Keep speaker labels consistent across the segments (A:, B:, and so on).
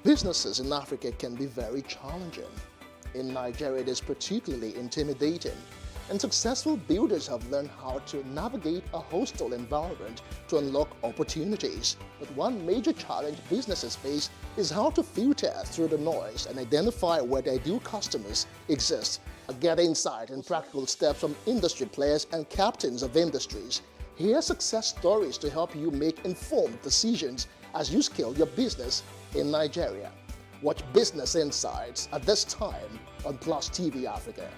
A: businesses in Africa can be very challenging. In Nigeria, it is particularly intimidating, and successful builders have learned how to navigate a hostile environment to unlock opportunities. But one major challenge businesses face is how to filter through the noise and identify where their ideal customers exist. Get insight and practical steps from industry players and captains of industries. Hear success stories to help you make informed decisions as you scale your business in Nigeria. Watch Business Insights at this time on Plus TV Africa.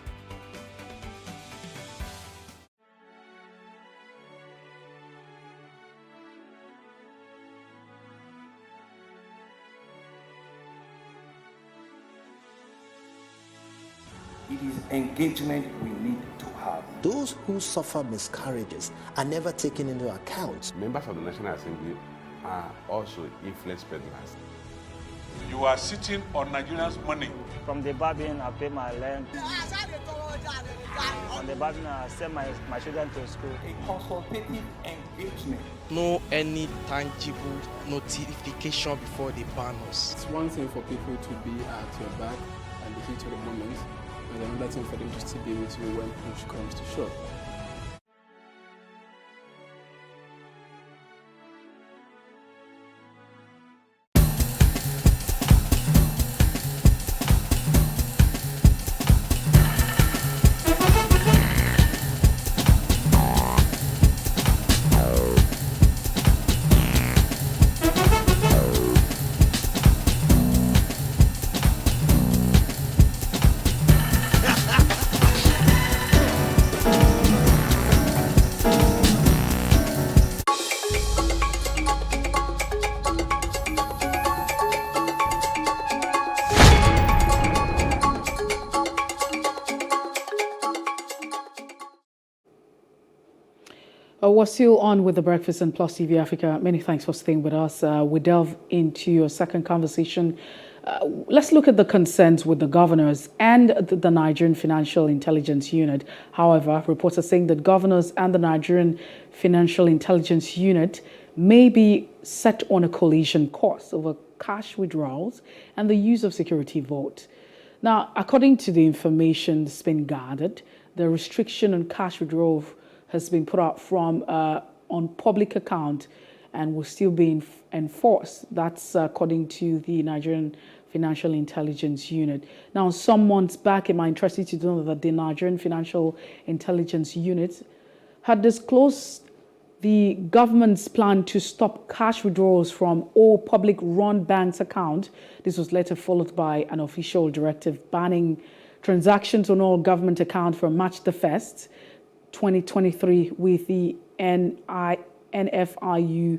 B: It is engagement we need to have.
C: Those who suffer miscarriages are never taken into account.
D: Members of the National Assembly are also influence peddlers.
E: You are sitting on Nigerians' money.
F: From the barbing, I pay my rent. On the barbing, I send my children to school.
B: A consultative engagement.
G: No any tangible notification before they ban us.
H: It's one thing for people to be at your back and the heat of the moment, and another thing for them to still be with you when push comes to shove.
I: We're still on with the Breakfast and Plus TV Africa. Many thanks for staying with us. We delve into your second conversation. Let's look at the concerns with the governors and the Nigerian Financial Intelligence Unit. However, reports are saying that governors and the Nigerian Financial Intelligence Unit may be set on a collision course over cash withdrawals and the use of security vote. Now, according to the information that's been gathered, the restriction on cash withdrawal has been put out from on public account and will still be enforced. That's according to the Nigerian Financial Intelligence Unit. Now, some months back, it might interest you to know that the Nigerian Financial Intelligence Unit had disclosed the government's plan to stop cash withdrawals from all public-run banks' accounts. This was later followed by an official directive banning transactions on all government accounts from March the 1st, 2023, with the NFIU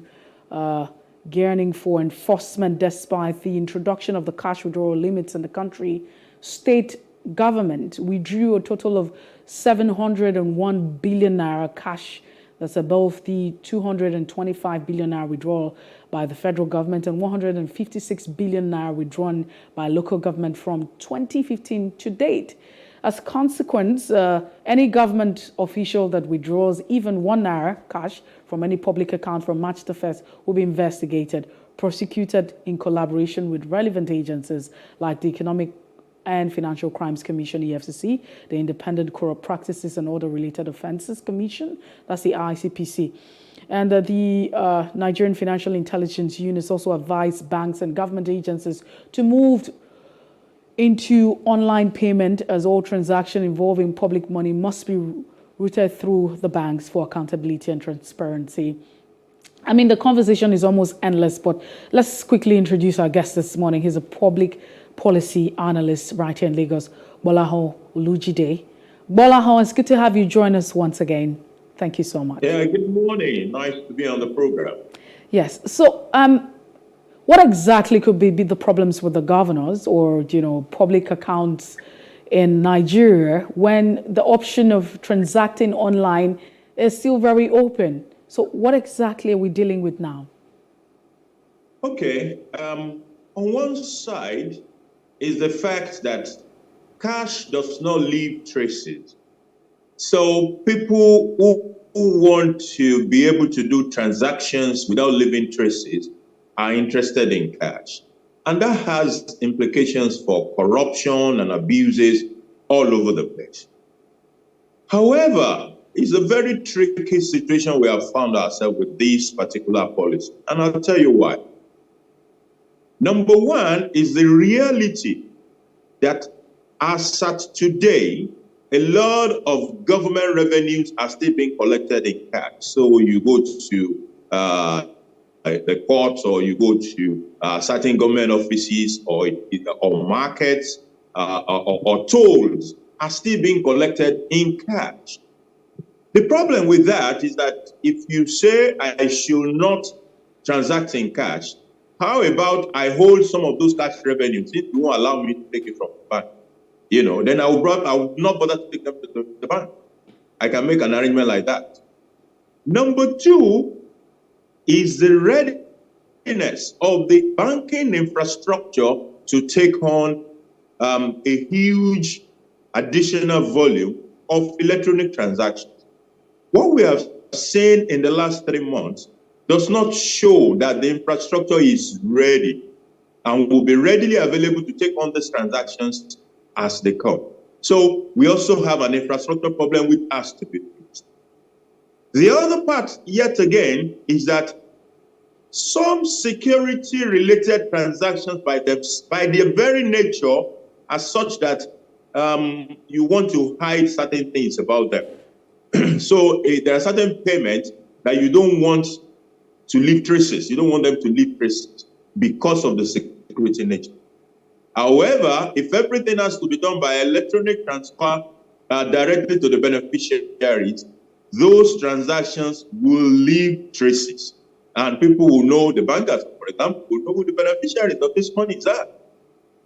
I: yearning for enforcement despite the introduction of the cash withdrawal limits in the country. State government withdrew a total of 701 billion naira cash. That's above the 225 billion naira withdrawal by the federal government and 156 billion naira withdrawn by local government from 2015 to date. As a consequence, any government official that withdraws even 1 naira cash from any public account from March the 1st will be investigated, prosecuted in collaboration with relevant agencies like the Economic and Financial Crimes Commission, EFCC, the Independent Corrupt Practices and Other Related Offences Commission, that's the ICPC. And the Nigerian Financial Intelligence Unit also advised banks and government agencies to move into online payment, as all transactions involving public money must be routed through the banks for accountability and transparency. I mean, the conversation is almost endless, but let's quickly introduce our guest this morning. He's a public policy analyst right here in Lagos, Gbolahan Olujide. Gbolahan, it's good to have you join us once again. Thank you so much.
J: Yeah, good morning. Nice to be on the program.
I: Yes. So, what exactly could be the problems with the governors or, public accounts in Nigeria when the option of transacting online is still very open? So what exactly are we dealing with now?
J: Okay. On one side is the fact that cash does not leave traces. So people who want to be able to do transactions without leaving traces are interested in cash. And that has implications for corruption and abuses all over the place. However, it's a very tricky situation we have found ourselves with this particular policy. And I'll tell you why. Number one is the reality that as at today, a lot of government revenues are still being collected in cash. So you go to the courts, or you go to certain government offices, or markets, or tolls are still being collected in cash. The problem with that is that if you say I should not transact in cash, how about I hold some of those cash revenues if you won't allow me to take it from the bank? Then I will not bother to take them to the bank. I can make an arrangement like that. Number two is the readiness of the banking infrastructure to take on a huge additional volume of electronic transactions. What we have seen in the last 3 months does not show that the infrastructure is ready and will be readily available to take on these transactions as they come. So we also have an infrastructure problem which has to be fixed. The other part, yet again, is that some security-related transactions by their very nature are such that you want to hide certain things about them. So there are certain payments that you don't want to leave traces. You don't want them to leave traces because of the security nature. However, if everything has to be done by electronic transfer directly to the beneficiaries, those transactions will leave traces. And people will know, the bankers, for example, will know who the beneficiaries of this money is at.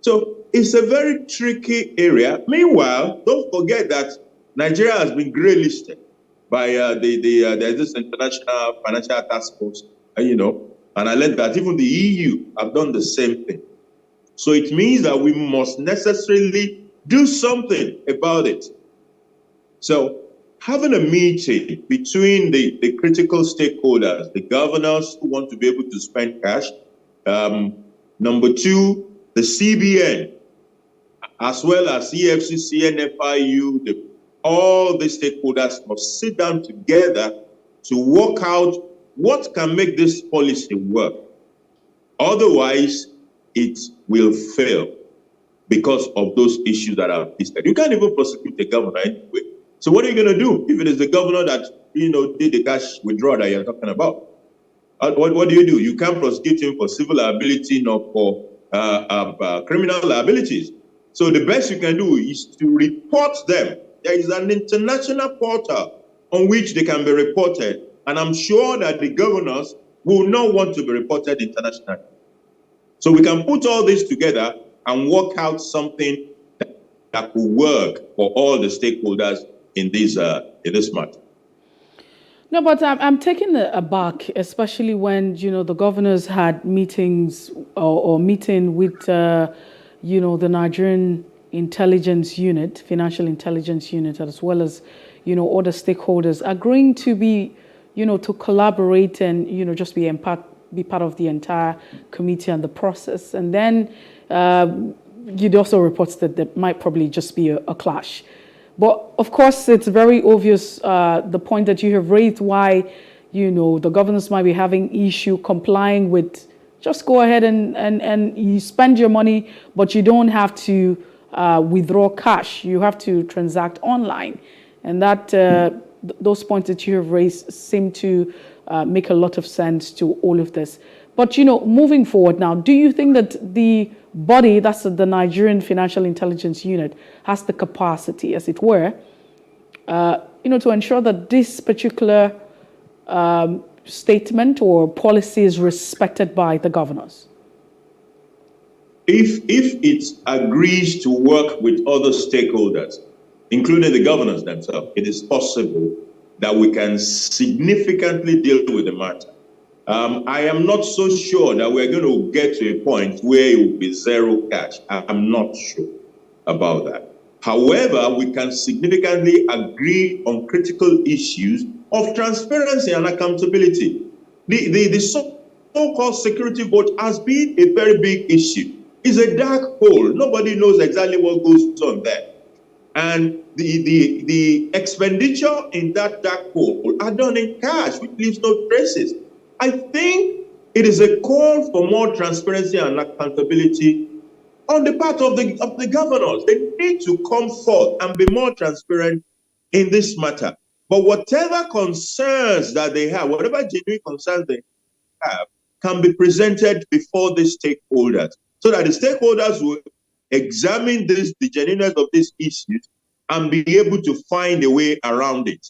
J: So it's a very tricky area. Meanwhile, don't forget that Nigeria has been grey listed by there's this international financial task force, and I learned that even the EU have done the same thing. So it means that we must necessarily do something about it. So having a meeting between the critical stakeholders, the governors who want to be able to spend cash, number two, the CBN, as well as EFCC, NFIU, all the stakeholders must sit down together to work out what can make this policy work. Otherwise, it will fail because of those issues that are listed. You can't even prosecute the governor anyway. So what are you going to do if it is the governor that did the cash withdrawal that you're talking about? What do? You can't prosecute him for civil liability nor for criminal liabilities. So the best you can do is to report them. There is an international portal on which they can be reported, and I'm sure that the governors will not want to be reported internationally. So we can put all this together and work out something that will work for all the stakeholders in this matter.
I: No, but I'm taken aback, especially when the governors had meetings or meeting with the Nigerian intelligence unit, financial intelligence unit, as well as other stakeholders, agreeing to be to collaborate and just be part of the entire committee and the process. And then you'd also reports that there might probably just be a clash. But of course, it's very obvious the point that you have raised why the governors might be having issue complying with. Just go ahead and you spend your money, but you don't have to withdraw cash. You have to transact online, and that those points that you have raised seem to make a lot of sense to all of this. But moving forward now, do you think that the body, that's the Nigerian Financial Intelligence Unit, has the capacity, as it were, to ensure that this particular statement or policy is respected by the governors?
J: If it agrees to work with other stakeholders, including the governors themselves, it is possible that we can significantly deal with the matter. I am not so sure that we're going to get to a point where it will be zero cash. I'm not sure about that. However, we can significantly agree on critical issues of transparency and accountability. The source so-called security vote has been a very big issue. It's a dark hole. Nobody knows exactly what goes on there. And the expenditure in that dark hole are done in cash, which leaves no traces. I think it is a call for more transparency and accountability on the part of the governors. They need to come forth and be more transparent in this matter. But whatever concerns that they have, whatever genuine concerns they have, can be presented before the stakeholders, so that the stakeholders will examine the genuineness of these issues and be able to find a way around it,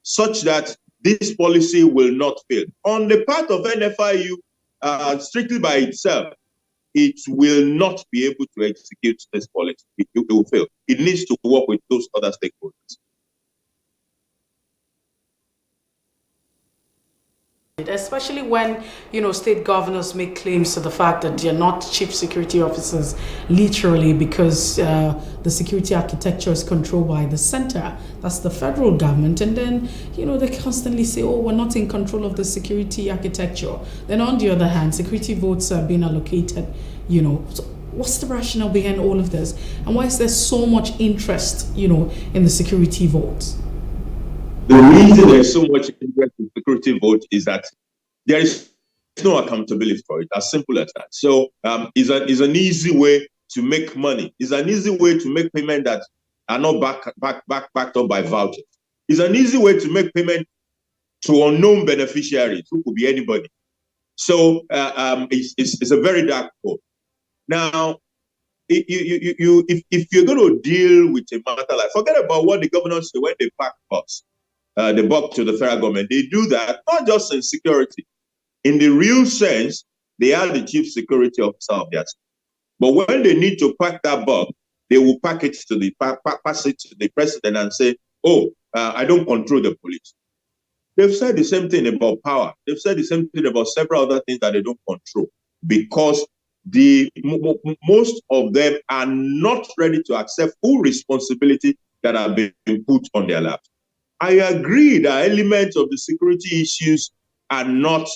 J: such that this policy will not fail. On the part of NFIU, strictly by itself, it will not be able to execute this policy. It will fail. It needs to work with those other stakeholders.
I: Especially when, state governors make claims to the fact that they're not chief security officers, literally, because the security architecture is controlled by the center. That's the federal government. And then, they constantly say, oh, we're not in control of the security architecture. Then on the other hand, security votes are being allocated, So what's the rationale behind all of this? And why is there so much interest, in the security votes?
J: The reason there's so much interest in security vote is that there is no accountability for it, as simple as that. So it's an easy way to make money. It's an easy way to make payment that are not backed up by vouchers. It's an easy way to make payment to unknown beneficiaries, who could be anybody. So it's a very dark hole. Now, if you're going to deal with a matter like, forget about what the governors say when they pack bucks. The buck to the federal government. They do that not just in security. In the real sense, they are the chief security officer of their state. But when they need to pack that buck, they will pass it to the president and say, "Oh, I don't control the police." They've said the same thing about power. They've said the same thing about several other things that they don't control, because most of them are not ready to accept full responsibility that have been put on their laps. I agree that elements of the security issues are not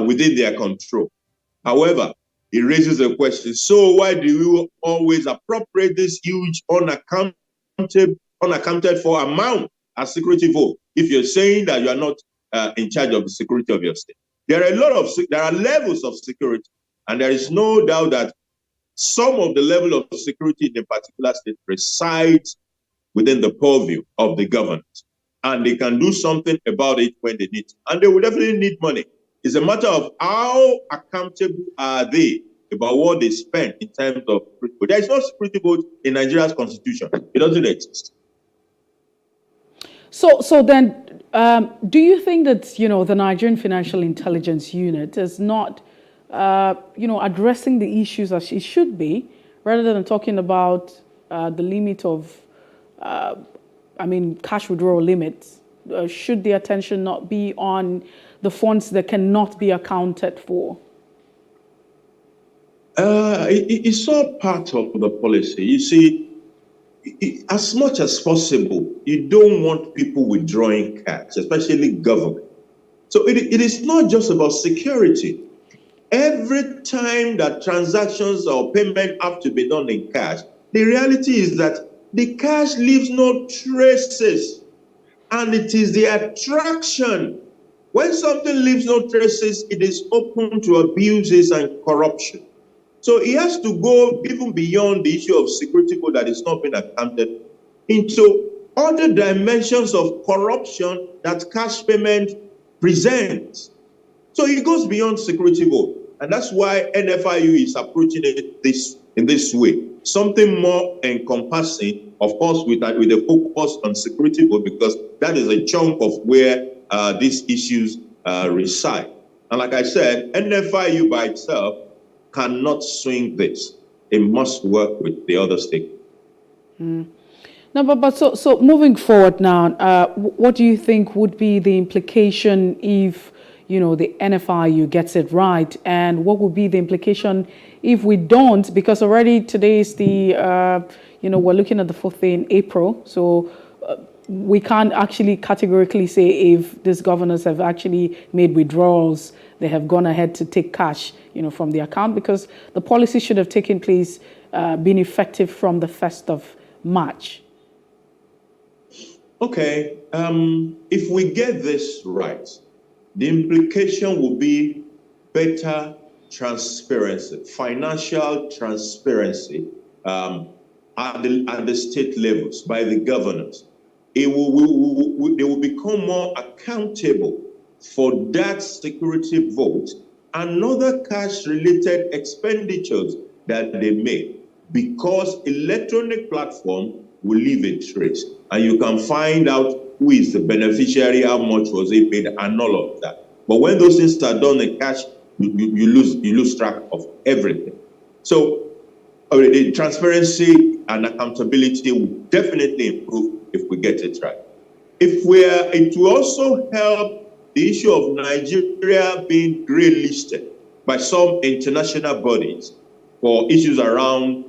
J: within their control. However, it raises a question. So why do you always appropriate this huge unaccounted for amount as security vote if you're saying that you are not in charge of the security of your state? There are levels of security, and there is no doubt that some of the level of security in a particular state resides within the purview of the government. And they can do something about it when they need to. And they will definitely need money. It's a matter of how accountable are they about what they spend in terms of security vote. There is no security vote in Nigeria's constitution. It doesn't exist.
I: So then, do you think that, the Nigerian Financial Intelligence Unit is not, addressing the issues as it should be, rather than talking about the limit of cash withdrawal limits? Should the attention not be on the funds that cannot be accounted for?
J: It's all part of the policy. You see, as much as possible, you don't want people withdrawing cash, especially government. So it is not just about security. Every time that transactions or payment have to be done in cash, the reality is that the cash leaves no traces, and it is the attraction. When something leaves no traces, it is open to abuses and corruption. So it has to go even beyond the issue of security code that is not being accounted into other dimensions of corruption that cash payment presents. So it goes beyond security code, and that's why NFIU is approaching it in this way. Something more encompassing, of course, with a focus on security code, because that is a chunk of where these issues reside. And like I said, NFIU by itself cannot swing this. It must work with the other stakeholders.
I: No, but so moving forward now, what do you think would be the implication if, the NFIU gets it right? And what would be the implication if we don't? Because already today is the, we're looking at the 4th day in April. So we can't actually categorically say if these governors have actually made withdrawals, they have gone ahead to take cash, from the account, because the policy should have taken place, been effective from the 1st of March.
J: Okay, if we get this right, the implication will be better transparency, financial transparency at the state levels by the governors. They will become more accountable for that security vote and other cash-related expenditures that they make, because electronic platform will leave a trace, and you can find out who is the beneficiary, how much was it paid, and all of that. But when those things are done in cash, you lose track of everything. So the transparency and accountability will definitely improve if we get it right. It will also help the issue of Nigeria being grey listed by some international bodies for issues around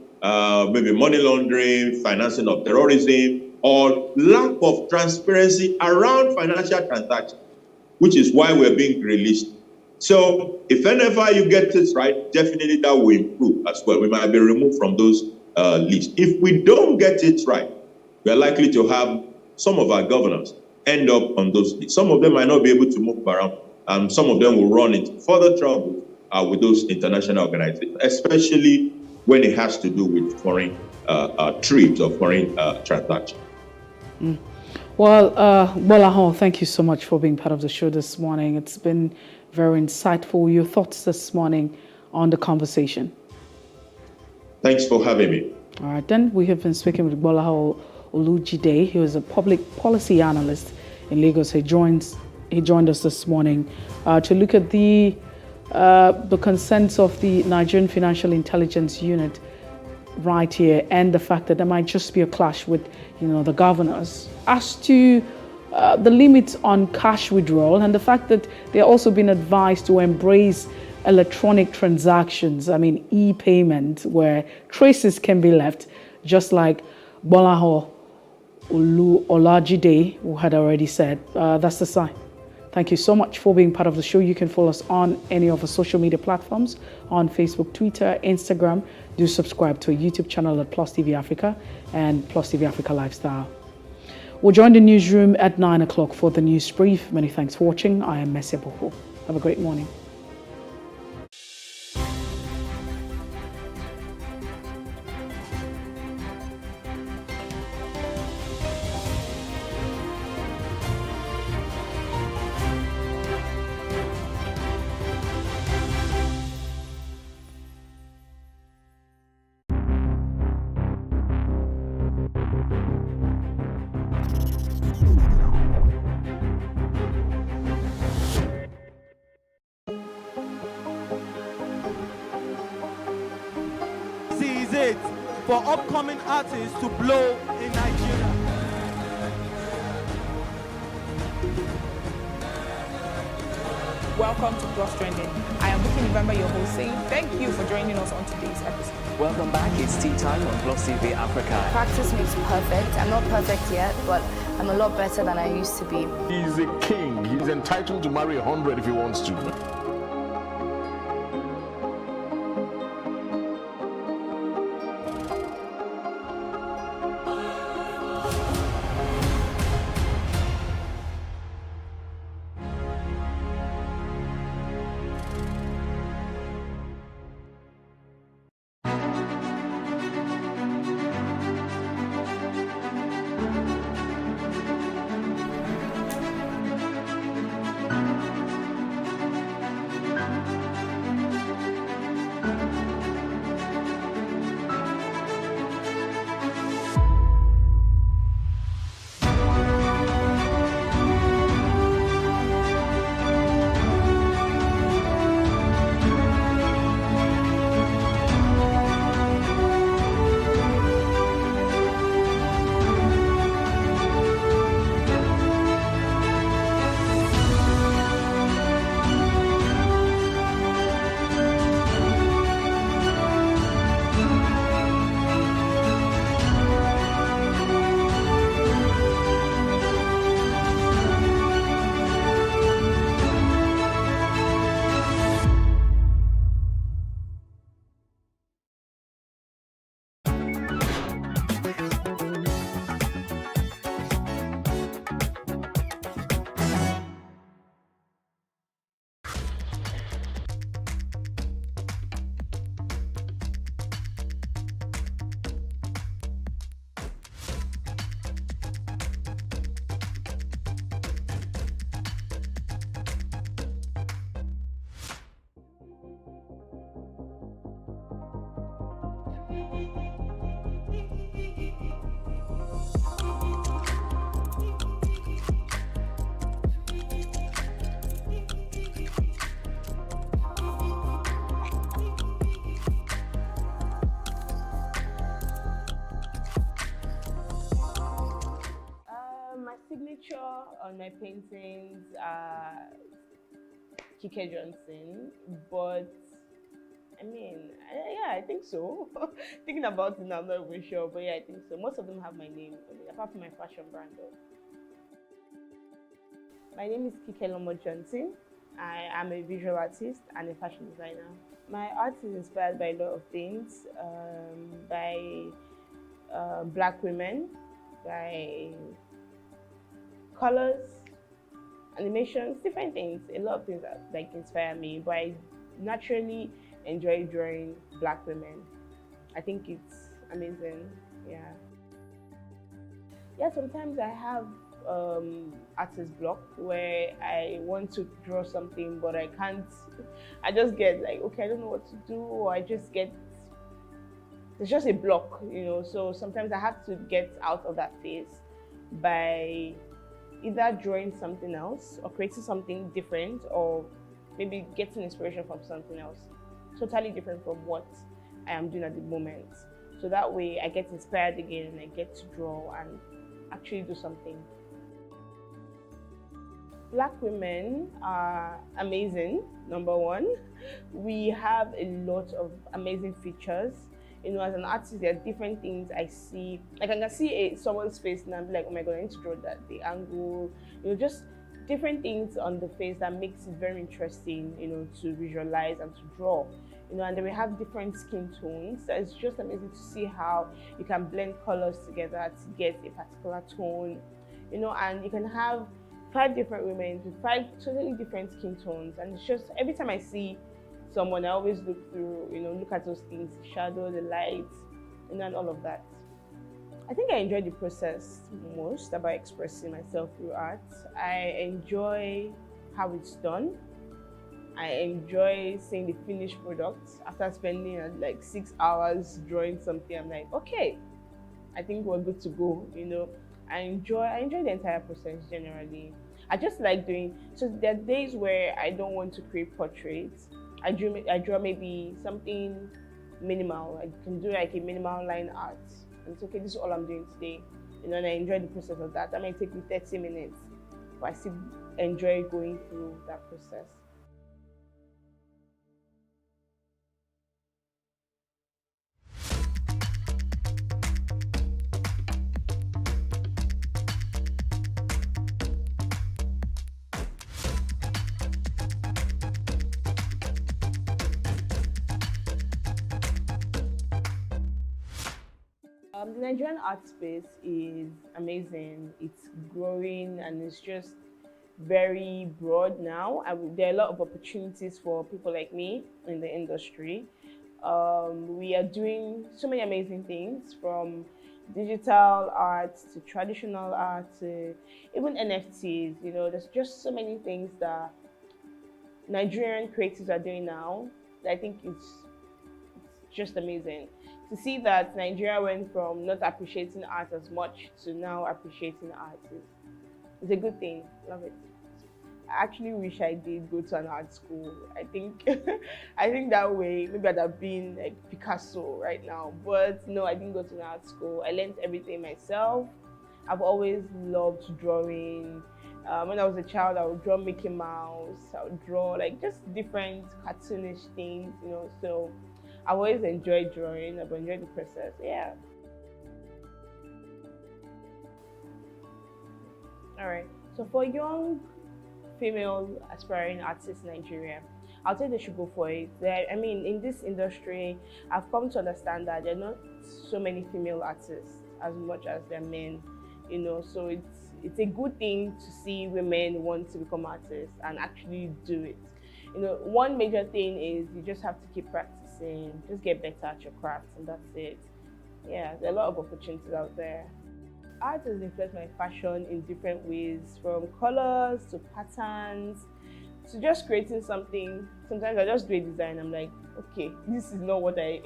J: maybe money laundering, financing of terrorism, or lack of transparency around financial transactions, which is why we're being grey listed. So if whenever you get this right, definitely that will improve as well. We might be removed from those lists. If we don't get it right, we are likely to have some of our governors end up on those lists. Some of them might not be able to move around. Some of them will run into further trouble with those international organizations, especially when it has to do with foreign trips or foreign transactions.
I: Well, Gbolahan, thank you so much for being part of the show this morning. It's been very insightful. Your thoughts this morning on the conversation.
J: Thanks for having me.
I: All right, then we have been speaking with Gbolahan Olujide. He was a public policy analyst in Lagos. He joined us this morning to look at the concerns of the Nigerian Financial Intelligence Unit right here, and the fact that there might just be a clash with, the governors as to the limits on cash withdrawal, and the fact that they're also being advised to embrace electronic transactions. I mean, e-payment, where traces can be left, just like Gbolahan Olujide, who had already said. That's the sign. Thank you so much for being part of the show. You can follow us on any of our social media platforms, on Facebook, Twitter, Instagram. Do subscribe to our YouTube channel at Plus TV Africa and Plus TV Africa Lifestyle. We'll join the newsroom at 9 o'clock for the news brief. Many thanks for watching. I am Messi Boko. Have a great morning.
K: For upcoming artists to blow in Nigeria.
L: Welcome to Plus Trending. I am Bukky November, your host, saying thank you for joining us on today's episode.
M: Welcome back. It's tea time on Plus TV Africa.
N: Practice makes perfect. I'm not perfect yet, but I'm a lot better than I used to be.
O: He's a king. He's entitled to marry 100 if he wants to.
P: My signature on my paintings are Kike Johnson, but I mean, yeah, I think so. Thinking about it now, I'm not even sure, but yeah, I think so. Most of them have my name on it, apart from my fashion brand though. My name is Kike Lomo Johnson. I am a visual artist and a fashion designer. My art is inspired by a lot of things, by Black women, by colors, animations, different things, a lot of things that like inspire me, but I naturally enjoy drawing Black women. I think it's amazing, yeah. Yeah, sometimes I have artist block where I want to draw something, but I can't, I just get like, okay, I don't know what to do, or I just get, it's just a block, you know, so sometimes I have to get out of that phase by either drawing something else or creating something different, or maybe getting inspiration from something else totally different from what I am doing at the moment. So that way I get inspired again and I get to draw and actually do something. Black women are amazing, number one. We have a lot of amazing features. You know, as an artist, there are different things I see. Like I can see someone's face and I'm like, oh my God, I need to draw that, the angle, you know, just different things on the face that makes it very interesting, you know, to visualize and to draw. You know, and then we have different skin tones. So it's just amazing to see how you can blend colors together to get a particular tone, you know, and you can have 5 different women with 5 totally different skin tones. And it's just, every time I see someone, I always look through, you know, look at those things, the shadow, the light, and then all of that. I think I enjoy the process most about expressing myself through art. I enjoy how it's done. I enjoy seeing the finished product. After spending like 6 hours drawing something, I'm like, okay, I think we're good to go, you know. I enjoy the entire process generally. I just like doing, so there are days where I don't want to create portraits. I draw maybe something minimal. I can do like a minimal line art. And it's okay, this is all I'm doing today. You know, and I enjoy the process of that. That might take me 30 minutes, but I still enjoy going through that process. The Nigerian art space is amazing. It's growing and it's just very broad now. There are a lot of opportunities for people like me in the industry. We are doing so many amazing things, from digital art to traditional art to even NFTs. You know, there's just so many things that Nigerian creatives are doing now that I think it's just amazing. To see that Nigeria went from not appreciating art as much to now appreciating art is a good thing. Love it. I actually wish I did go to an art school. I think that way maybe I'd have been like Picasso right now. But no, I didn't go to an art school. I learned everything myself. I've always loved drawing. When I was a child, I would draw Mickey Mouse. I would draw like just different cartoonish things, you know. So I've always enjoyed drawing. I've enjoyed the process. Yeah. All right. So for young female aspiring artists in Nigeria, I'll say they should go for it. I mean, in this industry, I've come to understand that there are not so many female artists as much as there are men, you know, so it's a good thing to see women want to become artists and actually do it. You know, one major thing is you just have to keep practicing, just get better at your craft, and that's it. Yeah, there are a lot of opportunities out there. Art has influenced my fashion in different ways, from colors to patterns to just creating something. Sometimes I just do a design. I'm like, okay, this is not what I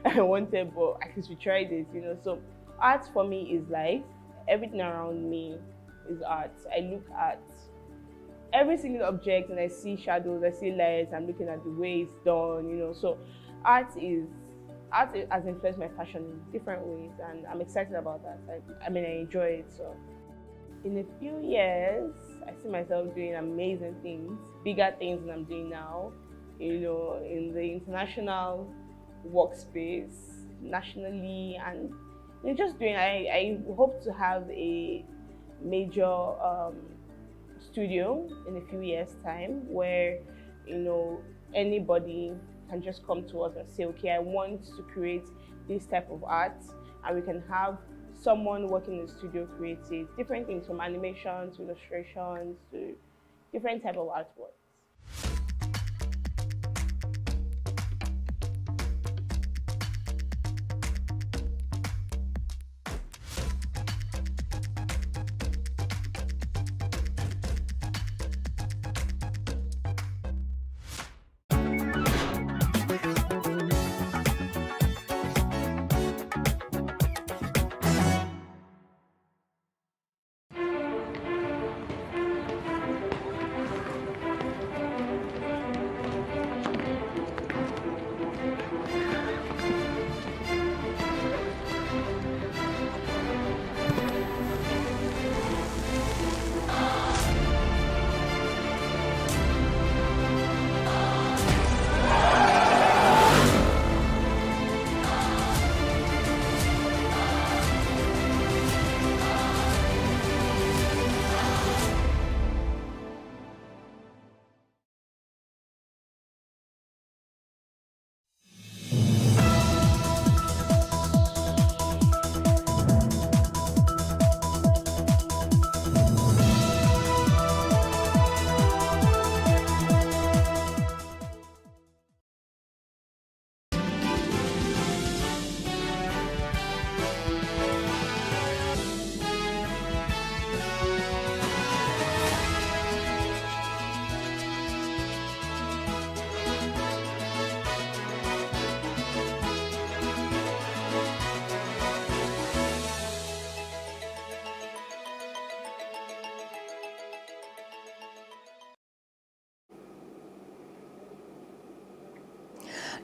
P: I wanted, but I guess we tried it, you know. So art for me is life. Everything around me is art. I look at every single object and I see shadows, I see lights, I'm looking at the way it's done, you know. So art has influenced my fashion in different ways, and I'm excited about that. I mean, I enjoy it. So in a few years, I see myself doing amazing things, bigger things than I'm doing now, you know, in the international workspace, nationally, and you know, just doing, I hope to have a major studio in a few years' time where, you know, anybody can just come to us and say, okay, I want to create this type of art, and we can have someone working in the studio create it. Different things, from animation to illustrations to different type of artwork.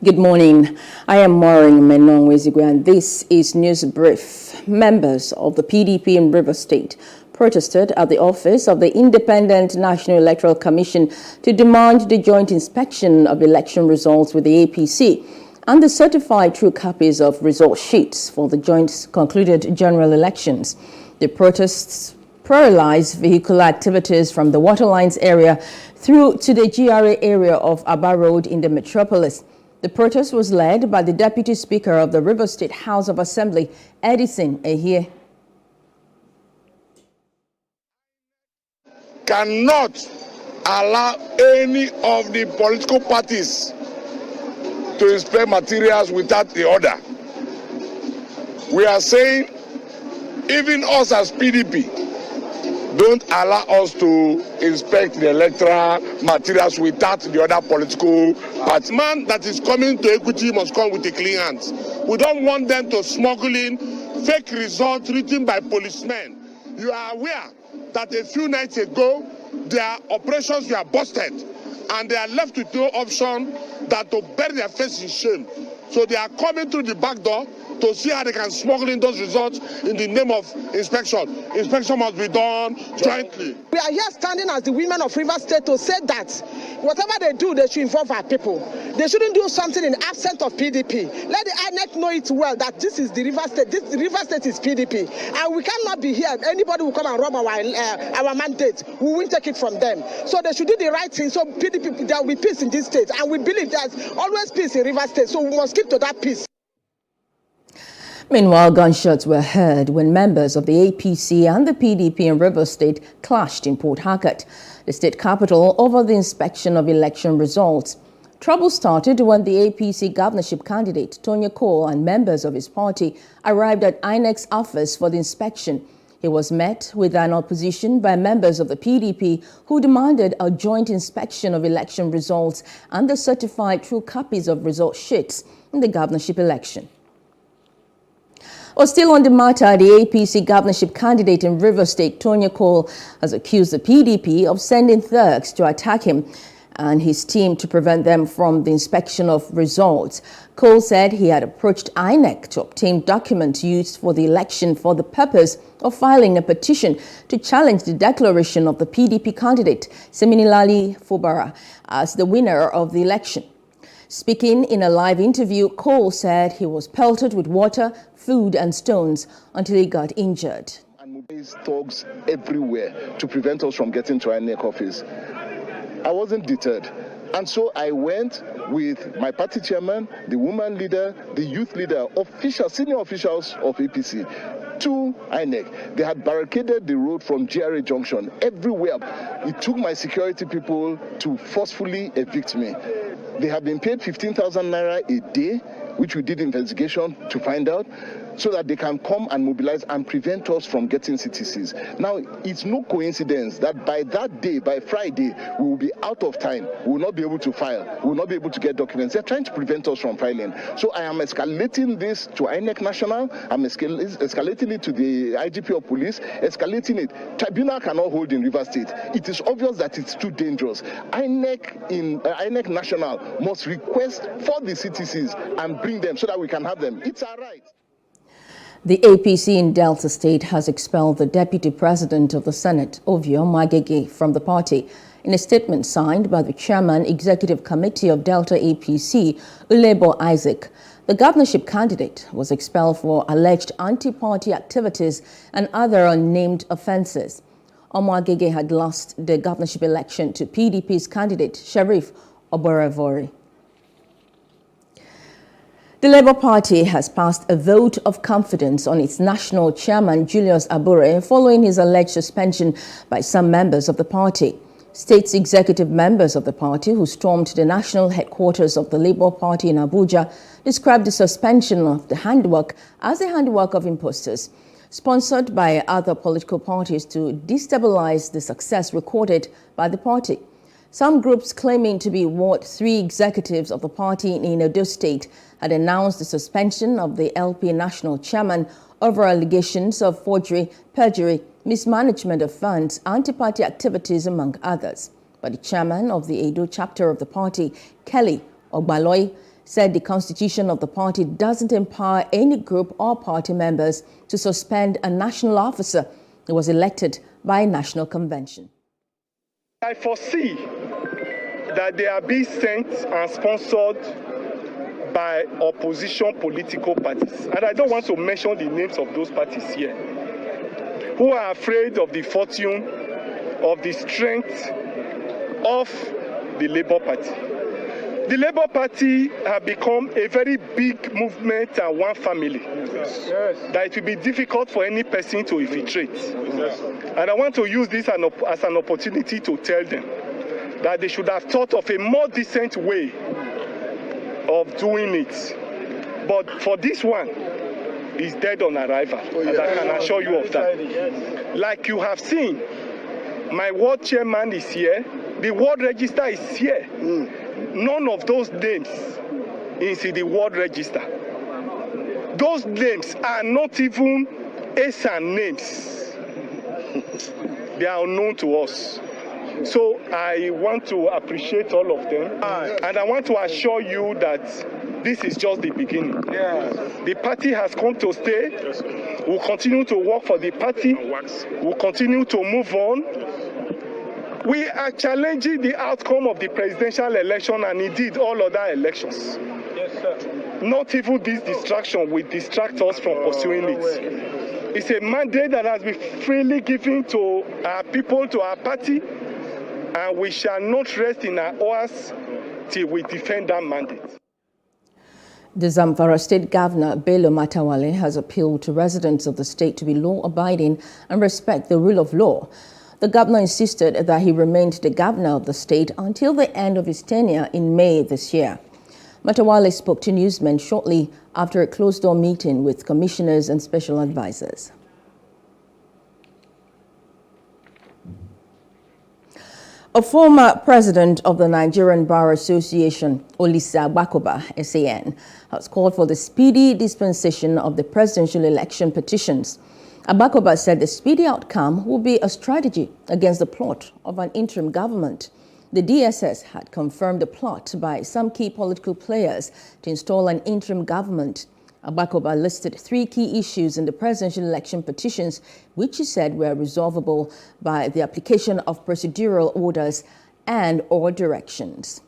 Q: Good morning. I am Maureen Menong-Wezigwe, and this is News Brief. Members of the PDP in Rivers State protested at the office of the Independent National Electoral Commission to demand the joint inspection of election results with the APC and the certified true copies of result sheets for the joint concluded general elections. The protests paralyzed vehicular activities from the Waterlines area through to the GRA area of Aba Road in the metropolis. The protest was led by the Deputy Speaker of the Rivers State House of Assembly, Edison Ehie.
O: Cannot allow any of the political parties to inspect materials without the order. We are saying, even us as PDP, don't allow us to inspect the electoral materials without the other political party. Man that is coming to Equity must come with a clean hands. We don't want them to smuggle in fake results written by policemen. You are aware that a few nights ago, their operations were busted, and they are left with no option than to bury their face in shame. So they are coming through the back door to see how they can smuggle in those results in the name of inspection. Inspection must be done jointly.
R: We are here standing as the women of Rivers State to say that whatever they do, they should involve our people. They shouldn't do something in absence of PDP. Let the INEC know it well that this is the Rivers State. This Rivers State is PDP, and we cannot be here. Anybody will come and rob our mandate. We will take it from them. So they should do the right thing. So PDP, there will be peace in this state, and we believe there's always peace in Rivers State. So we must keep to that peace.
Q: Meanwhile, gunshots were heard when members of the APC and the PDP in Rivers State clashed in Port Harcourt, the state capital, over the inspection of election results. Trouble started when the APC governorship candidate, Tonya Cole, and members of his party arrived at INEC's office for the inspection. He was met with an opposition by members of the PDP who demanded a joint inspection of election results and the certified true copies of result sheets in the governorship election. Well, still on the matter, the APC governorship candidate in Rivers State, Tonya Cole, has accused the PDP of sending thugs to attack him and his team to prevent them from the inspection of results. Cole said he had approached INEC to obtain documents used for the election for the purpose of filing a petition to challenge the declaration of the PDP candidate, Seminilali Fubara, as the winner of the election. Speaking in a live interview, Cole said he was pelted with water, food and stones until he got injured.
S: And mobilized thugs everywhere to prevent us from getting to INEC office. I wasn't deterred. And so I went with my party chairman, the woman leader, the youth leader, officials, senior officials of APC to INEC. They had barricaded the road from GRA Junction everywhere. It took my security people to forcefully evict me. They have been paid 15,000 naira a day, which we did investigation to find out, so that they can come and mobilize and prevent us from getting CTCs. Now, it's no coincidence that by that day, by Friday, we will be out of time. We will not be able to file. We will not be able to get documents. They're trying to prevent us from filing. So I am escalating this to INEC National. I'm escalating it to the IGP of Police, escalating it. Tribunal cannot hold in Rivers State. It is obvious that it's too dangerous. INEC National must request for the CTCs and bring them so that we can have them. It's our right.
Q: The APC in Delta State has expelled the Deputy President of the Senate, Ovio Magege, from the party. In a statement signed by the Chairman Executive Committee of Delta APC, Ulebo Isaac, the governorship candidate was expelled for alleged anti-party activities and other unnamed offences. Omagege had lost the governorship election to PDP's candidate, Sheriff Oborevori. The Labour Party has passed a vote of confidence on its national chairman, Julius Abure, following his alleged suspension by some members of the party. State executive members of the party who stormed the national headquarters of the Labour Party in Abuja described the suspension of the handiwork as a handiwork of imposters, sponsored by other political parties to destabilize the success recorded by the party. Some groups claiming to be Ward 3 executives of the party in Edo State had announced the suspension of the LP national chairman over allegations of forgery, perjury, mismanagement of funds, anti-party activities, among others. But the chairman of the Edo chapter of the party, Kelly Ogbaloy, said the constitution of the party doesn't empower any group or party members to suspend a national officer who was elected by a national convention.
T: I foresee that they are being sent and sponsored by opposition political parties. And I don't want to mention the names of those parties here, who are afraid of the fortune, of the strength of the Labour Party. The Labour Party have become a very big movement and one family, that it will be difficult for any person to infiltrate. And I want to use this as an opportunity to tell them that they should have thought of a more decent way of doing it. But for this one, it's dead on arrival, and I can assure you of that. Like you have seen, my ward chairman is here, the ward register is here. None of those names is in the ward register. Those names are not even ASAN names. They are unknown to us. So I want to appreciate all of them, and I want to assure you that this is just the beginning. The party has come to stay. We'll continue to work for the party. We'll continue to move on. We are challenging the outcome of the presidential election and indeed all other elections. Yes, sir. Not even this distraction will distract us from pursuing it. It's a mandate that has been freely given to our people, to our party, and we shall not rest in our oars till we defend that mandate.
Q: The Zamfara State Governor, Bello Matawale, has appealed to residents of the state to be law-abiding and respect the rule of law. The governor insisted that he remained the governor of the state until the end of his tenure in May this year. Matawale spoke to newsmen shortly after a closed-door meeting with commissioners and special advisors. A former president of the Nigerian Bar Association, Olisa Agbakoba, SAN, has called for the speedy dispensation of the presidential election petitions. Agbakoba said the speedy outcome will be a strategy against the plot of an interim government. The DSS had confirmed the plot by some key political players to install an interim government. Agbakoba listed 3 key issues in the presidential election petitions, which he said were resolvable by the application of procedural orders and/or directions.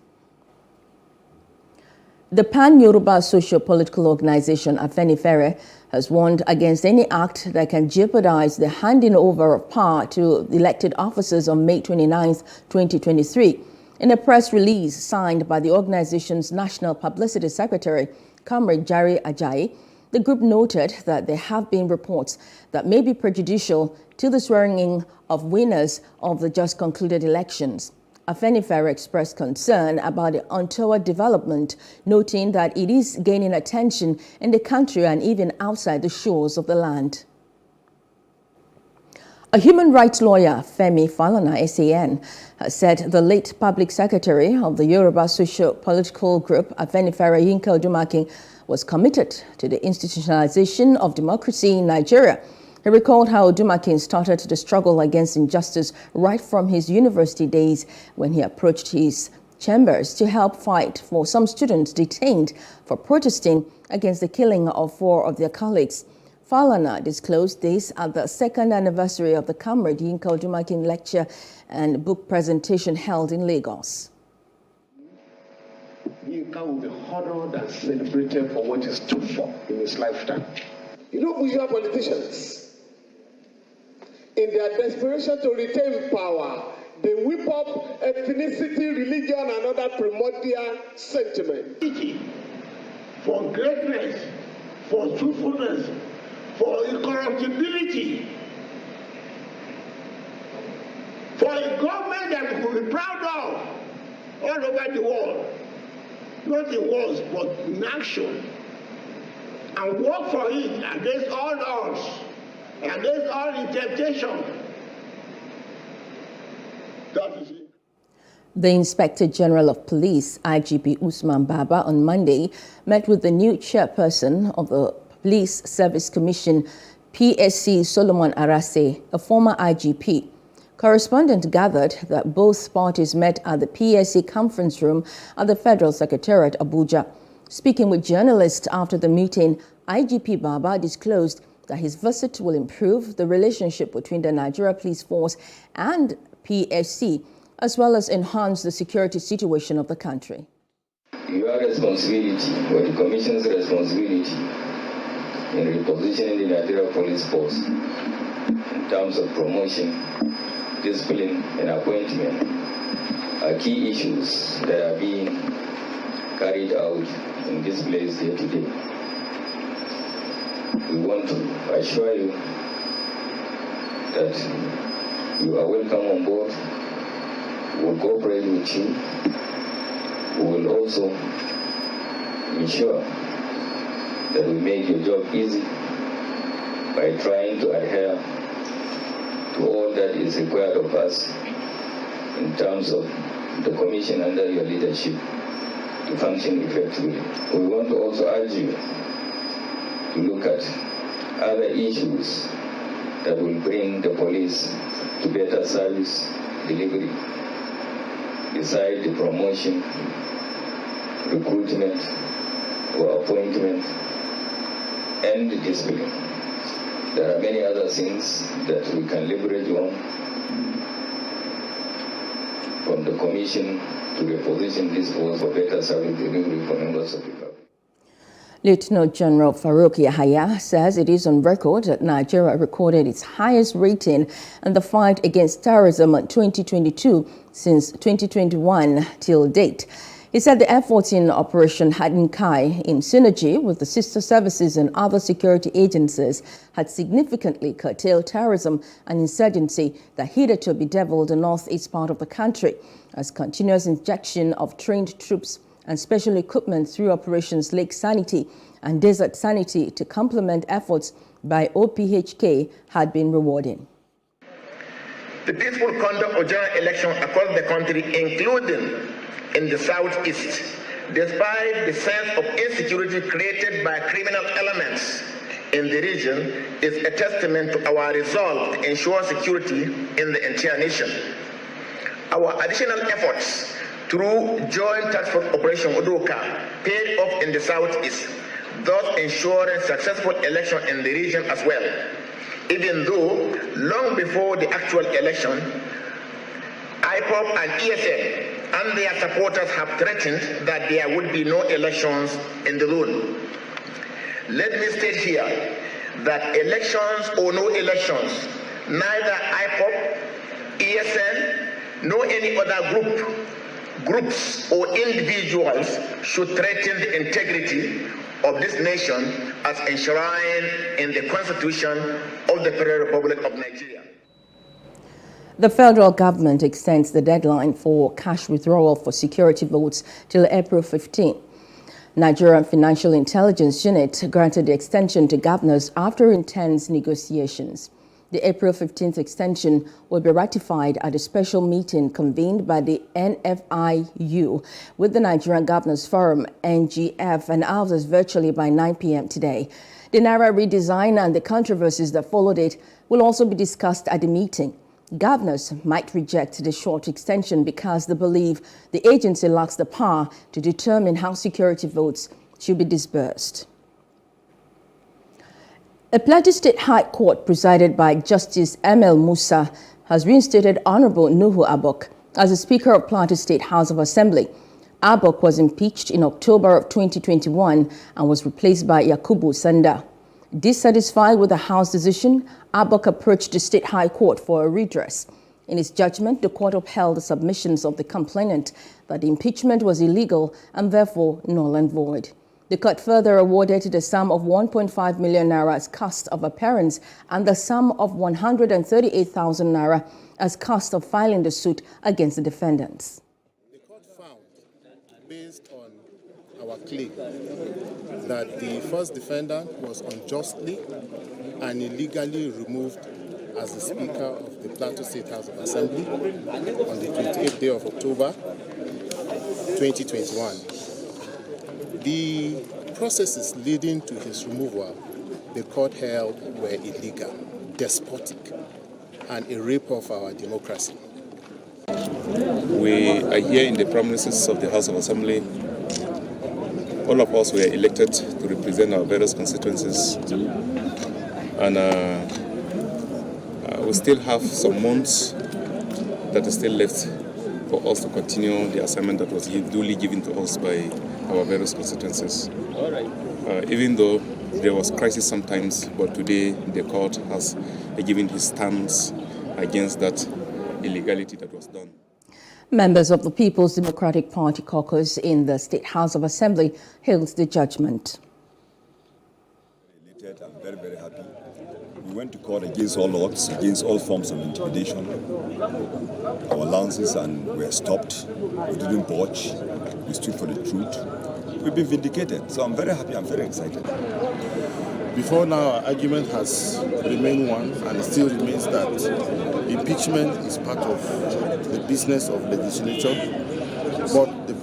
Q: The Pan-Yoruba Socio-Political Organization, Afenifere, has warned against any act that can jeopardize the handing over of power to elected officers on May 29, 2023. In a press release signed by the organization's National Publicity Secretary, Comrade Jare Ajayi, the group noted that there have been reports that may be prejudicial to the swearing-in of winners of the just concluded elections. Afenifere expressed concern about the untoward development, noting that it is gaining attention in the country and even outside the shores of the land. A human rights lawyer, Femi Falana, SAN, has said the late public secretary of the Yoruba socio-political group, Afenifere Yinka Odumakin, was committed to the institutionalization of democracy in Nigeria. He recalled how Odumakin started the struggle against injustice right from his university days when he approached his chambers to help fight for some students detained for protesting against the killing of 4 of their colleagues. Falana disclosed this at the 2nd anniversary of the Comrade Yinka Odumakin lecture and book presentation held in Lagos.
U: Yinka will be honored and celebrated for what he stood for in his lifetime. You know, we have politicians, in their desperation to retain power, they whip up ethnicity, religion, and other primordial sentiment.
V: For greatness, for truthfulness, for incorruptibility, for a government that we will be proud of all over the world, not in words, but in action, and work for it against all odds, against all temptation. That is it.
Q: The Inspector General of Police, IGP Usman Baba, on Monday met with the new chairperson of the Police Service Commission, PSC Solomon Arase, a former IGP. Correspondents gathered that both parties met at the PSC conference room at the Federal Secretariat, Abuja. Speaking with journalists after the meeting, IGP Baba disclosed that his visit will improve the relationship between the Nigeria Police Force and PSC, as well as enhance the security situation of the country.
W: Your responsibility, or the Commission's responsibility, in repositioning the Nigeria Police Force in terms of promotion, discipline, and appointment are key issues that are being carried out in this place here today. We want to assure you that you are welcome on board. We will cooperate with you. We will also ensure that we make your job easy by trying to adhere to all that is required of us in terms of the Commission under your leadership to function effectively. We want to also urge you to look at other issues that will bring the police to better service delivery, beside the promotion, recruitment, or appointment, and the discipline. There are many other things that we can leverage on, from the Commission to reposition this force for better service delivery for members of the public.
Q: Lieutenant General Farouk Yahaya says it is on record that Nigeria recorded its highest rating in the fight against terrorism in 2022 since 2021 till date. He said the efforts in Operation Hadin Kai, in synergy with the sister services and other security agencies, had significantly curtailed terrorism and insurgency that hitherto bedeviled the northeast part of the country, as continuous injection of trained troops and special equipment through Operations Lake Sanity and Desert Sanity to complement efforts by OPHK had been rewarding.
U: the peaceful conduct of general elections across the country, including in the southeast, despite the sense of insecurity created by criminal elements in the region, is a testament to our resolve to ensure security in the entire nation. Our additional efforts through Joint Task Force Operation Udoka paid off in the southeast, thus ensuring successful election in the region as well. Even though long before the actual election, IPOP and ESN and their supporters have threatened that there would be no elections in the zone. Let me state here that elections or no elections, neither IPOP, ESN, nor any other groups or individuals should threaten the integrity of this nation as enshrined in the Constitution of the Federal Republic of Nigeria.
Q: The federal government extends the deadline for cash withdrawal for security votes till April 15. Nigerian Financial Intelligence Unit granted the extension to governors after intense negotiations. The April 15th extension will be ratified at a special meeting convened by the NFIU with the Nigerian Governors Forum, NGF, and others virtually by 9 p.m. today. The Naira redesign and the controversies that followed it will also be discussed at the meeting. Governors might reject the short extension because they believe the agency lacks the power to determine how security votes should be disbursed. A Plateau State High Court presided by Justice Emil Musa has reinstated Honorable Nuhu Abok as the Speaker of Plateau State House of Assembly. Abok was impeached in October of 2021 and was replaced by Yakubu Sanda. Dissatisfied with the House decision, Abok approached the State High Court for a redress. In its judgment, the court upheld the submissions of the complainant that the impeachment was illegal and therefore null and void. The court further awarded the sum of 1.5 million naira as cost of appearance and the sum of 138,000 naira as cost of filing the suit against the defendants.
S: The court found, based on our claim, that the first defendant was unjustly and illegally removed as the Speaker of the Plateau State House of Assembly on the 28th day of October 2021. The processes leading to his removal, the court held, were illegal, despotic, and a rape of our democracy.
A: We are here in the premises of the House of Assembly. All of us were elected to represent our various constituencies. And we still have some months that is still left for us to continue the assignment that was duly given to us by our various constituencies. Even though there was crisis sometimes, but today the court has given his stance against that illegality that was done.
Q: Members of the People's Democratic Party caucus in the State House of Assembly hailed the judgment.
C: I'm very, very happy. We went to court against all odds, against all forms of intimidation. Our lances and were stopped. We didn't budge. We stood for the truth. We've been vindicated. So I'm very happy. I'm very excited.
S: Before now, our argument has remained one, and it still remains that impeachment is part of the business of legislature, but the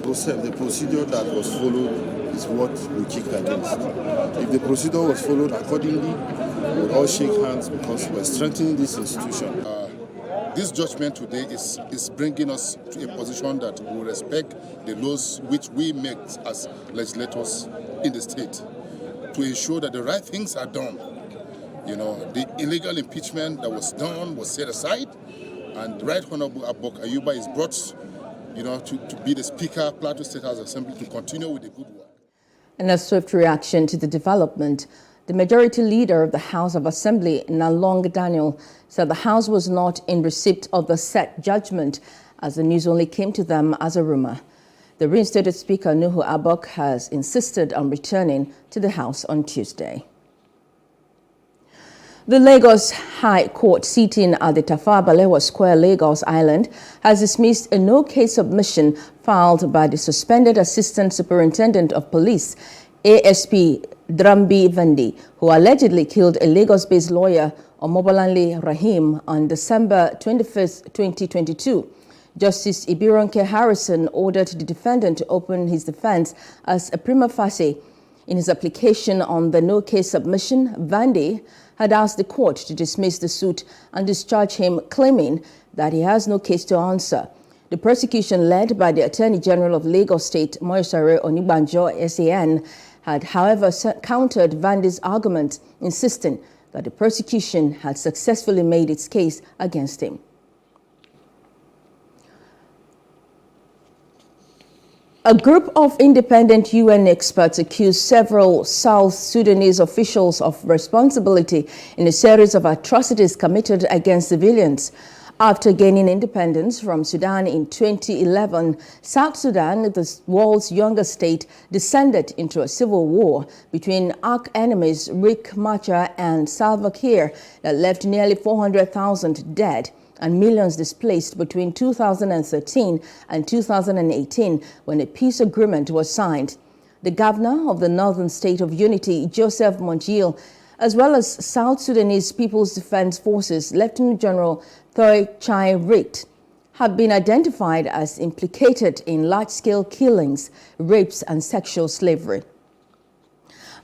S: procedure that was followed is what we kicked against. If the procedure was followed accordingly, we would all shake hands because we're strengthening this institution. This judgment today is bringing us to a position that we respect the laws which we make as legislators in the state, to ensure that the right things are done. You know, the illegal impeachment that was done was set aside, and Right Honorable Abok Ayuba is brought, you know, to be the Speaker of Plateau State House Assembly to continue with the good work.
Q: In a swift reaction to the development, the Majority Leader of the House of Assembly, Nalong Daniel, said the House was not in receipt of the set judgment, as the news only came to them as a rumor. The reinstated Speaker, Nuhu Abok, has insisted on returning to the House on Tuesday. The Lagos High Court, sitting at the Tafawa Balewa Square, Lagos Island, has dismissed a no-case submission filed by the suspended Assistant Superintendent of Police, ASP Drambi Vandi, who allegedly killed a Lagos-based lawyer, Omobolanle Rahim, on December 21, 2022. Justice Ibironke Harrison ordered the defendant to open his defense as a prima facie. In his application on the no-case submission, Vandi had asked the court to dismiss the suit and discharge him, claiming that he has no case to answer. The prosecution, led by the Attorney General of Lagos State, Moyosare Onigbanjo, SAN, had, however, countered Vandi's argument, insisting that the prosecution had successfully made its case against him. A group of independent UN experts accused several South Sudanese officials of responsibility in a series of atrocities committed against civilians. After gaining independence from Sudan in 2011, South Sudan, the world's youngest state, descended into a civil war between arch-enemies Riek Machar and Salva Kiir that left nearly 400,000 dead and millions displaced between 2013 and 2018, when a peace agreement was signed. The governor of the northern state of unity, Joseph Montiel, as well as South Sudanese People's Defense Forces Lieutenant General Thoy Chai Rit, have been identified as implicated in large-scale killings, rapes, and sexual slavery.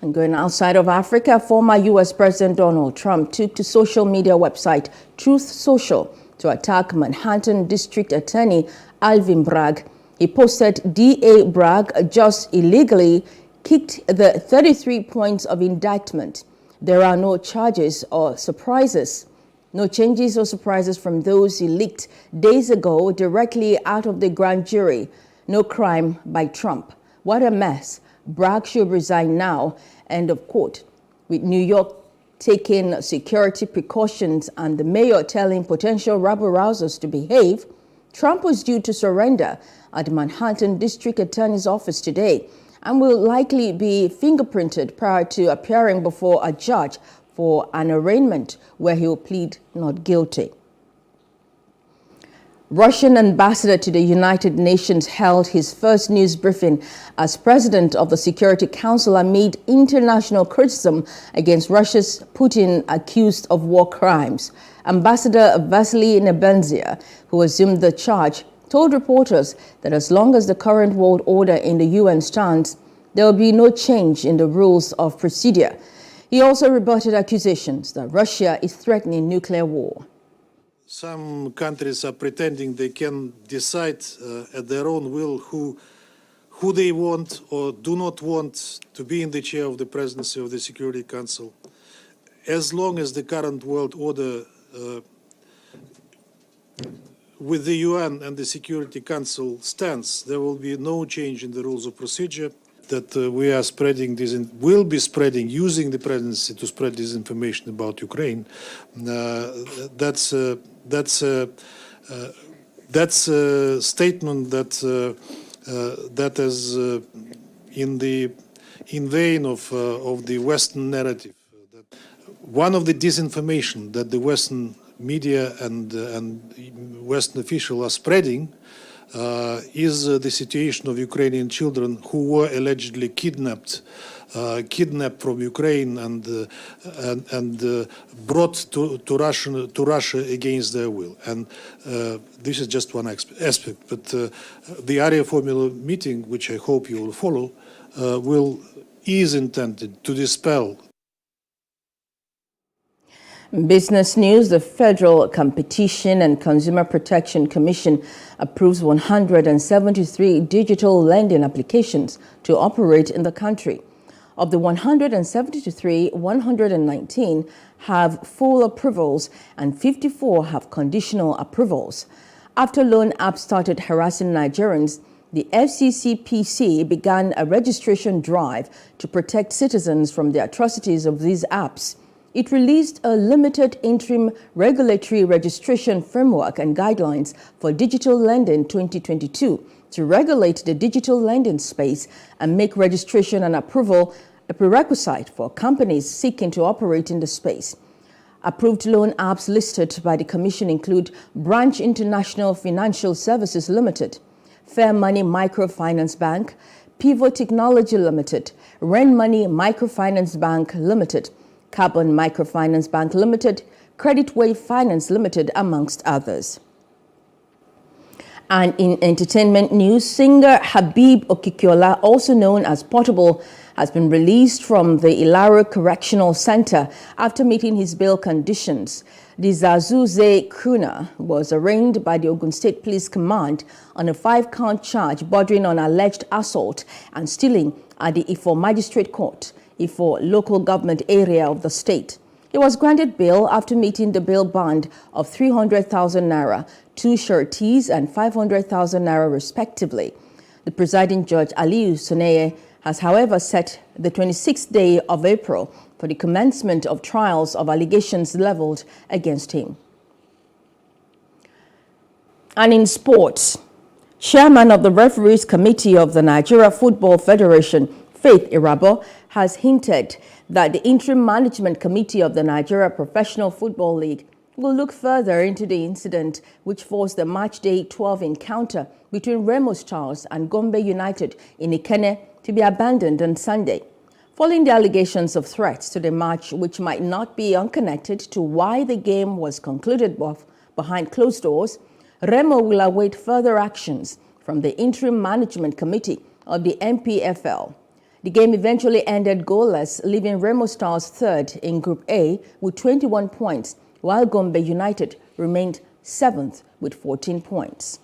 Q: And going outside of Africa, former U.S. President Donald Trump took to social media website Truth Social to attack Manhattan District Attorney Alvin Bragg. He posted D.A. Bragg just illegally kicked the 33 points of indictment. There are no charges or surprises. No changes or surprises from those he leaked days ago directly out of the grand jury. No crime by Trump. What a mess. Bragg should resign now. End of quote. With New York taking security precautions and the mayor telling potential rabble-rousers to behave, Trump was due to surrender at the Manhattan District Attorney's office today and will likely be fingerprinted prior to appearing before a judge for an arraignment where he will plead not guilty. Russian ambassador to the United Nations held his first news briefing as president of the Security Council amid international criticism against Russia's Putin accused of war crimes. Ambassador Vasily Nebenzia, who assumed the charge, told reporters that as long as the current world order in the UN stands, there will be no change in the rules of procedure. He also rebutted accusations that Russia is threatening nuclear war.
D: Some countries are pretending they can decide at their own will who they want or do not want to be in the chair of the presidency of the Security Council. As long as the current world order with the UN and the Security Council stands, there will be no change in the rules of procedure. That we are spreading will be spreading, using the presidency to spread disinformation about Ukraine. That's a statement that is in vein of the Western narrative. One of the disinformation that the Western media and Western officials are spreading is the situation of Ukrainian children who were allegedly kidnapped from Ukraine and brought to Russia against their will. And this is just one aspect. But the Area Formula meeting, which I hope you will follow, is intended to dispel.
Q: Business news: the Federal Competition and Consumer Protection Commission approves 173 digital lending applications to operate in the country. Of the 173, 119 have full approvals and 54 have conditional approvals. After loan apps started harassing Nigerians, the FCCPC began a registration drive to protect citizens from the atrocities of these apps. It released a limited interim regulatory registration framework and guidelines for digital lending 2022 to regulate the digital lending space and make registration and approval a prerequisite for companies seeking to operate in the space. Approved loan apps listed by the Commission include Branch International Financial Services Limited, Fair Money Microfinance Bank, Pivot Technology Limited, Ren Money Microfinance Bank Limited, Carbon Microfinance Bank Limited, Credit Wave Finance Limited, amongst others. And in entertainment news, singer Habib Okikiola, also known as Portable, has been released from the Ilaro Correctional Center after meeting his bail conditions. The Zazuze Kuna was arraigned by the Ogun State Police Command on a 5-count charge bordering on alleged assault and stealing at the Ifo Magistrate Court, Ifo local government area of the state. He was granted bail after meeting the bail bond of 300,000 naira, 2 sureties, and 500,000 naira respectively. The presiding judge, Aliyu Soneye, has however set the 26th day of April for the commencement of trials of allegations leveled against him. And in sports, Chairman of the Referees Committee of the Nigeria Football Federation, Faith Irabo, has hinted that the Interim Management Committee of the Nigeria Professional Football League will look further into the incident which forced the match day 12 encounter between Remo Stars and Gombe United in Ikenne to be abandoned on Sunday. Following the allegations of threats to the match, which might not be unconnected to why the game was concluded behind closed doors, Remo will await further actions from the Interim Management Committee of the NPFL. The game eventually ended goalless, leaving Remo Stars third in Group A with 21 points, while Gombe United remained 7th with 14 points.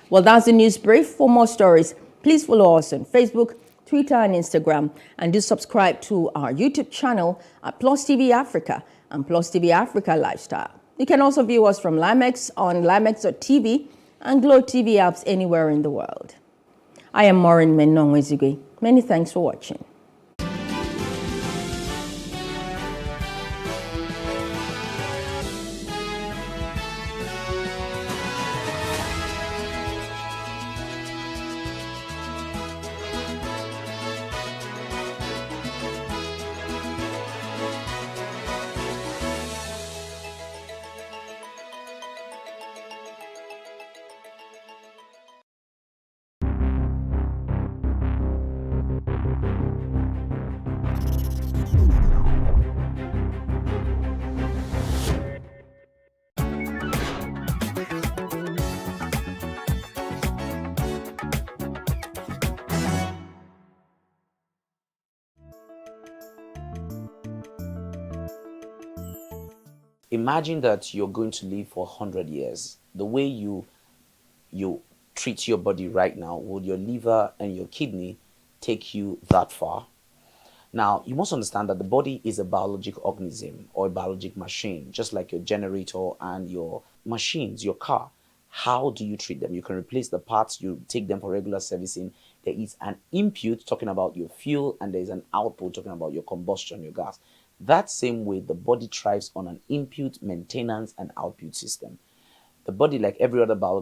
Q: Well, that's the news brief. For more stories, please follow us on Facebook, Twitter, and Instagram, and do subscribe to our YouTube channel at Plus TV Africa and Plus TV Africa Lifestyle. You can also view us from Limex on limex.tv and Glow TV apps anywhere in the world. I am Maureen Menong-Wezigwe. Many thanks for watching.
B: Imagine that you're going to live for 100 years. The way you treat your body right now, would your liver and your kidney take you that far? Now, you must understand that the body is a biologic organism or a biologic machine, just like your generator and your machines, your car. How do you treat them? You can replace the parts, you take them for regular servicing. There is an input talking about your fuel, and there is an output talking about your combustion, your gas. That same way, the body thrives on an input, maintenance, and output system. The body, like every other biological